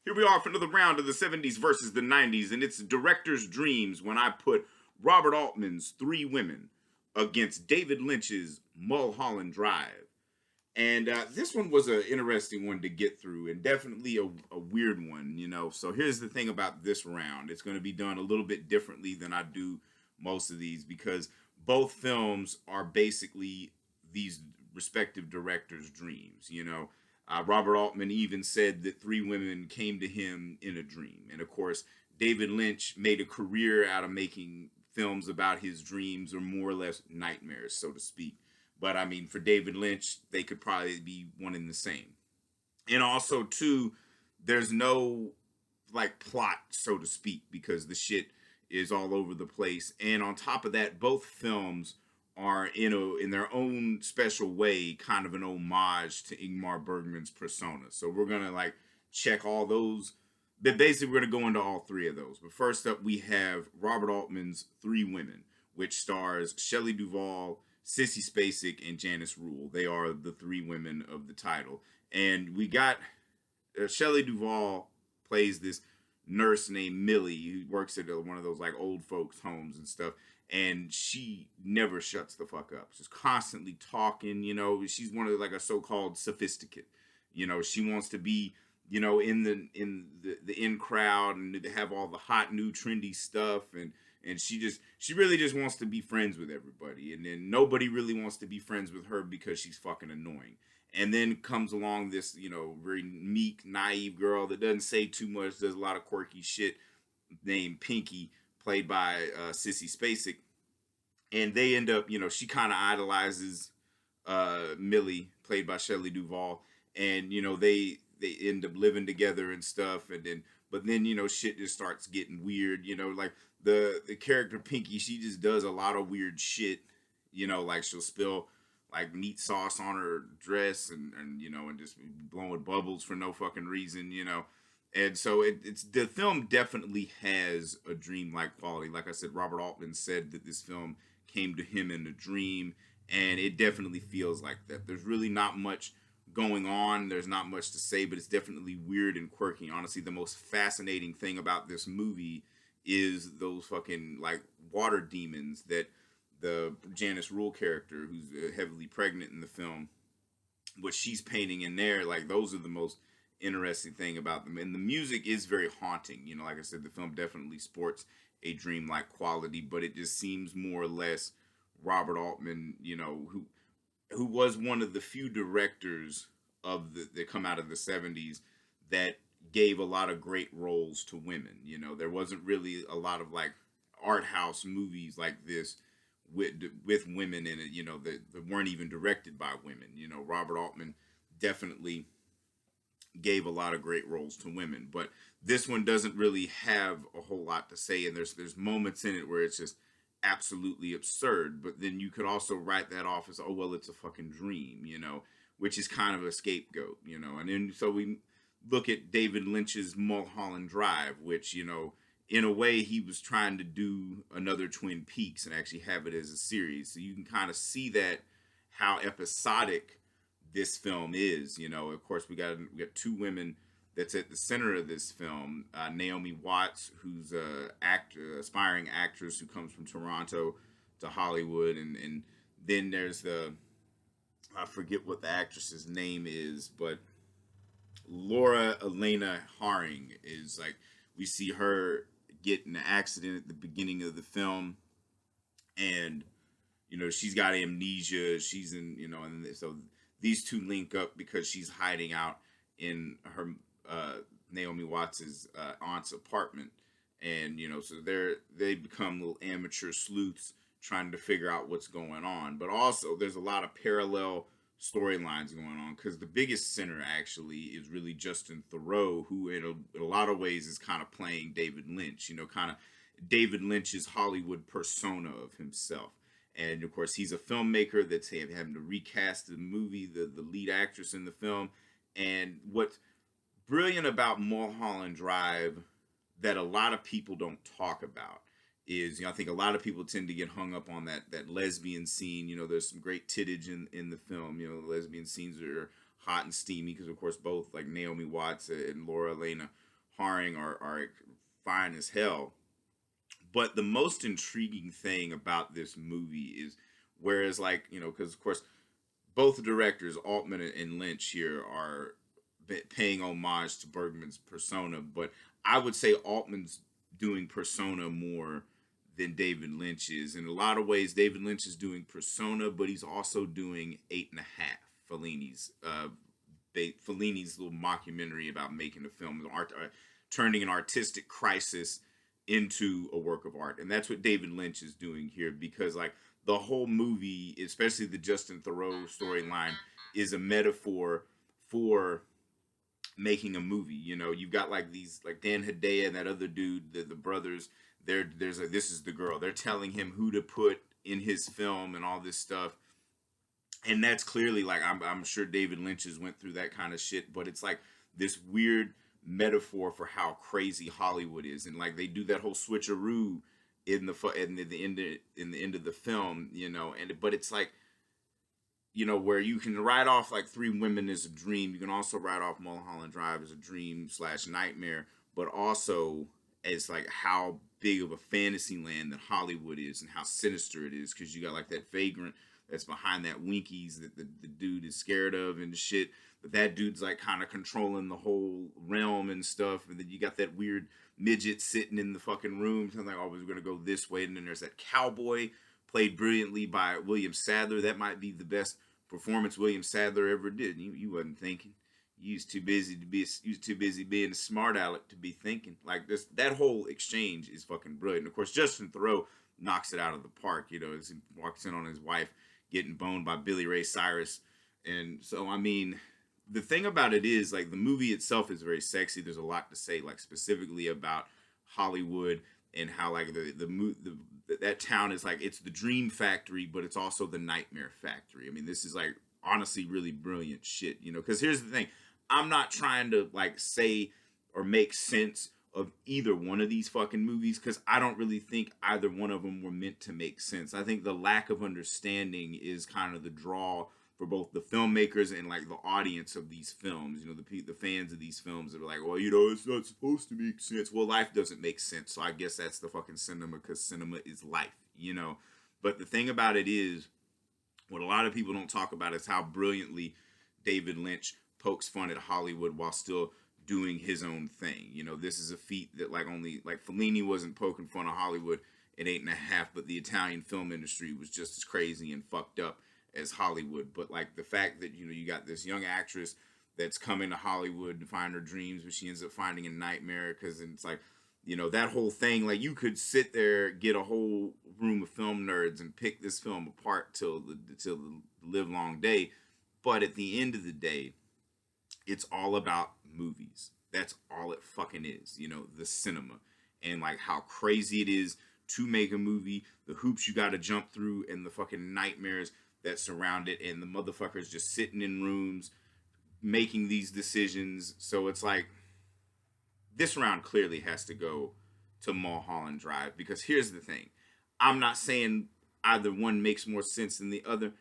Here we are for another round of the 70s versus the 90s, and it's director's dreams when I put Robert Altman's Three Women against David Lynch's Mulholland Drive. And this one was an interesting one to get through, and definitely a weird one, you know. So here's the thing about this round: it's going to be done a little bit differently than I do most of these because both films are basically these respective directors' dreams. You know, Robert Altman even said that Three Women came to him in a dream, and of course, David Lynch made a career out of making films about his dreams or more or less nightmares, so to speak. But I mean, for David Lynch, they could probably be one and the same. And also, too, there's no like plot, so to speak, because the shit is all over the place. And on top of that, both films are in their own special way kind of an homage to Ingmar Bergman's Persona. So we're gonna like check all those. But basically, we're gonna go into all three of those. But first up, we have Robert Altman's Three Women, which stars Shelley Duvall, Sissy Spacek, and Janice Rule. They are the three women of the title. And we got Shelley Duvall plays this nurse named Millie who works at one of those like old folks' homes and stuff. And she never shuts the fuck up. She's constantly talking, you know. She's one of like a so-called sophisticate. You know, she wants to be, you know, in the in crowd and to have all the hot new trendy stuff and she really just wants to be friends with everybody, and then nobody really wants to be friends with her because she's fucking annoying. And then comes along this, you know, very meek, naive girl that doesn't say too much, does a lot of quirky shit, named Pinky, played by Sissy Spacek. And they end up, you know, she kind of idolizes Millie, played by Shelley Duvall, and you know they end up living together and stuff, and then but then you know shit just starts getting weird, you know, like the character Pinky, she just does a lot of weird shit, you know, like she'll spill like meat sauce on her dress and you know and just blowing bubbles for no fucking reason, you know. And so it's the film definitely has a dreamlike quality. Like I said, Robert Altman said that this film came to him in a dream, and it definitely feels like that. There's really not much going on. There's not much to say, but it's definitely weird and quirky. Honestly, the most fascinating thing about this movie is those fucking like water demons that the Janice Rule character, who's heavily pregnant in the film, what she's painting in there, like those are the most interesting thing about them. And the music is very haunting. You know, like I said, the film definitely sports a dreamlike quality, but it just seems more or less Robert Altman, you know, who was one of the few directors of the that come out of the 70s that gave a lot of great roles to women. You know, there wasn't really a lot of like art house movies like this with women in it, you know, that weren't even directed by women. You know, Robert Altman definitely gave a lot of great roles to women, but this one doesn't really have a whole lot to say, and there's moments in it where it's just absolutely absurd, but then you could also write that off as, oh well, it's a fucking dream, you know, which is kind of a scapegoat, you know. And then so we look at David Lynch's Mulholland Drive, which, you know, in a way he was trying to do another Twin Peaks and actually have it as a series, so you can kind of see that how episodic this film is. You know, of course, we got two women that's at the center of this film. Naomi Watts, who's a aspiring actress who comes from Toronto to Hollywood, and then there's I forget what the actress's name is, but Laura Elena Haring is like, we see her get in an accident at the beginning of the film, and you know she's got amnesia. She's in, you know, and so these two link up because she's hiding out in her Naomi Watts's aunt's apartment, and you know, so they become little amateur sleuths trying to figure out what's going on. But also, there's a lot of parallel storylines going on because the biggest center actually is really Justin Theroux, who in a lot of ways is kind of playing David Lynch. You know, kind of David Lynch's Hollywood persona of himself. And of course, he's a filmmaker that's having to recast the movie, the lead actress in the film. And what's brilliant about Mulholland Drive that a lot of people don't talk about is, you know, I think a lot of people tend to get hung up on that lesbian scene. You know, there's some great tittage in the film. You know, the lesbian scenes are hot and steamy because, of course, both like Naomi Watts and Laura Elena harring are fine as hell. But the most intriguing thing about this movie is, whereas, like, because of course both directors, Altman and Lynch, here are paying homage to Bergman's persona, but I would say Altman's doing persona more than David Lynch is. In a lot of ways, David Lynch is doing persona, but he's also doing Eight and a Half, Fellini's little mockumentary about making a film, turning an artistic crisis into a work of art. And that's what David Lynch is doing here, because like the whole movie, especially the Justin Theroux storyline, is a metaphor for making a movie. You've got like these, like Dan Hedaya and that other dude, the brothers. There's a, this is the girl. They're telling him who to put in his film and all this stuff. And that's clearly like, I'm sure David Lynch has went through that kind of shit, but it's like this weird metaphor for how crazy Hollywood is. And like they do that whole switcheroo in the end of the film, but it's like, where you can write off like Three Women as a dream, you can also write off Mulholland Drive as a dream / nightmare, but also as like how big of a fantasy land that Hollywood is and how sinister it is, because you got like that vagrant that's behind that Winkies that the dude is scared of and shit, but that dude's like kind of controlling the whole realm and stuff. And then you got that weird midget sitting in the fucking room telling like, oh, we're gonna go this way. And then there's that cowboy played brilliantly by William Sadler. That might be the best performance William Sadler ever did. You wasn't thinking. You was too busy being a smart aleck to be thinking. Like this, that whole exchange is fucking brilliant. And of course, Justin Theroux knocks it out of the park. As he walks in on his wife getting boned by Billy Ray Cyrus. And so, I mean, the thing about it is, like, the movie itself is very sexy. There's a lot to say, like, specifically about Hollywood and how, like, that town is, like, it's the dream factory, but it's also the nightmare factory. I mean, this is, like, honestly really brilliant shit, because here's the thing. I'm not trying to, like, say or make sense of either one of these fucking movies, because I don't really think either one of them were meant to make sense. I think the lack of understanding is kind of the draw for both the filmmakers and like the audience of these films. The fans of these films that are like, well, it's not supposed to make sense. Well, life doesn't make sense, so I guess that's the fucking cinema, because cinema is life. But the thing about it is, what a lot of people don't talk about is how brilliantly David Lynch pokes fun at Hollywood while still doing his own thing. This is a feat that only Fellini wasn't poking fun at Hollywood in Eight and a Half, but the Italian film industry was just as crazy and fucked up as Hollywood. But like the fact that you got this young actress that's coming to Hollywood to find her dreams, but she ends up finding a nightmare, because it's like, that whole thing, like you could sit there, get a whole room of film nerds and pick this film apart till the live long day, but at the end of the day, it's all about movies. That's all it fucking is, the cinema, and like how crazy it is to make a movie, the hoops you got to jump through, and the fucking nightmares that surround it, and the motherfuckers just sitting in rooms making these decisions. So it's like, this round clearly has to go to Mulholland Drive, because here's the thing. I'm not saying either one makes more sense than the other.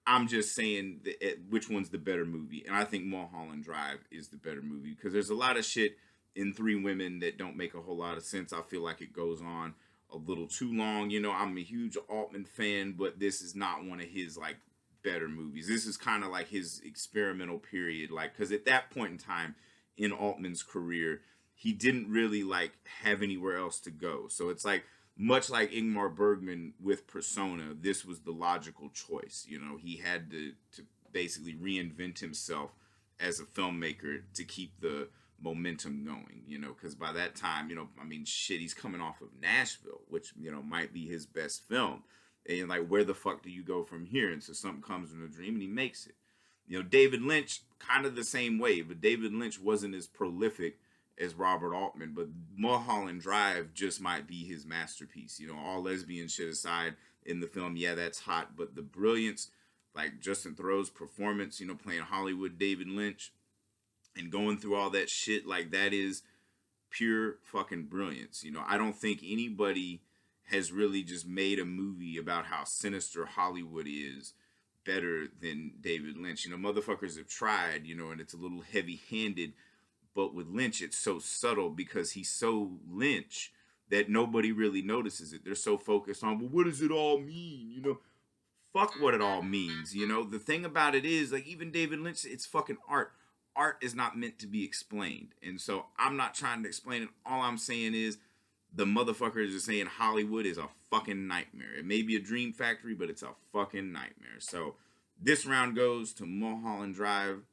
I'm just saying which one's the better movie. And I think Mulholland Drive is the better movie, because there's a lot of shit in Three Women that don't make a whole lot of sense. I feel like it goes on a little too long. I'm a huge Altman fan, but this is not one of his like better movies. This is kind of like his experimental period, like, because at that point in time in Altman's career, he didn't really like have anywhere else to go. So it's like, much like Ingmar Bergman with Persona, this was the logical choice. He had to basically reinvent himself as a filmmaker to keep the momentum going, because by that time, shit, he's coming off of Nashville, which, might be his best film. And like, where the fuck do you go from here? And so something comes in a dream and he makes it. David Lynch, kind of the same way, but David Lynch wasn't as prolific as Robert Altman, but Mulholland Drive just might be his masterpiece. All lesbian shit aside in the film, yeah, that's hot, but the brilliance, like Justin Theroux's performance, playing Hollywood David Lynch and going through all that shit, like that is pure fucking brilliance. I don't think anybody has really just made a movie about how sinister Hollywood is better than David Lynch. Motherfuckers have tried, and it's a little heavy-handed, But with Lynch, it's so subtle because he's so Lynch that nobody really notices it. They're so focused on, well, what does it all mean? Fuck what it all means. The thing about it is, like, even David Lynch, it's fucking art. Art is not meant to be explained. And so I'm not trying to explain it. All I'm saying is the motherfuckers are saying Hollywood is a fucking nightmare. It may be a dream factory, but it's a fucking nightmare. So this round goes to Mulholland Drive.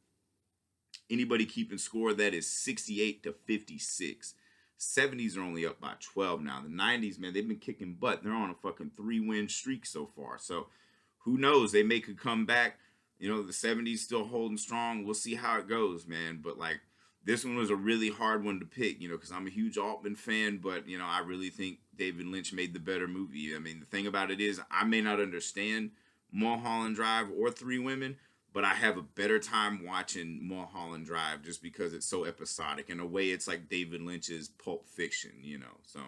Anybody keeping score, that is 68 to 56. 70s are only up by 12 now. The 90s, man, they've been kicking butt. They're on a fucking 3-win streak so far. So who knows? They may could come back. The 70s still holding strong. We'll see how it goes, man. But like, this one was a really hard one to pick, because I'm a huge Altman fan, but I really think David Lynch made the better movie. I mean, the thing about it is, I may not understand Mulholland Drive or Three Women, but I have a better time watching Mulholland Drive just because it's so episodic. In a way, it's like David Lynch's Pulp Fiction, So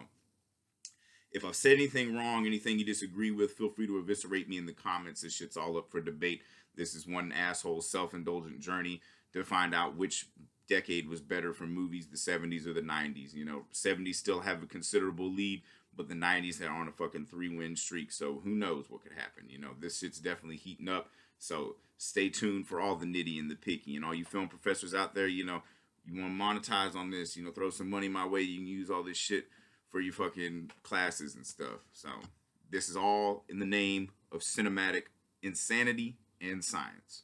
if I've said anything wrong, anything you disagree with, feel free to eviscerate me in the comments. This shit's all up for debate. This is one asshole's self-indulgent journey to find out which decade was better for movies, the 70s or the 90s. 70s still have a considerable lead, but the 90s are on a fucking 3-win streak. So who knows what could happen? This shit's definitely heating up. So stay tuned for all the nitty and the picky. And all you film professors out there, you want to monetize on this, throw some money my way. You can use all this shit for your fucking classes and stuff. So this is all in the name of cinematic insanity and science.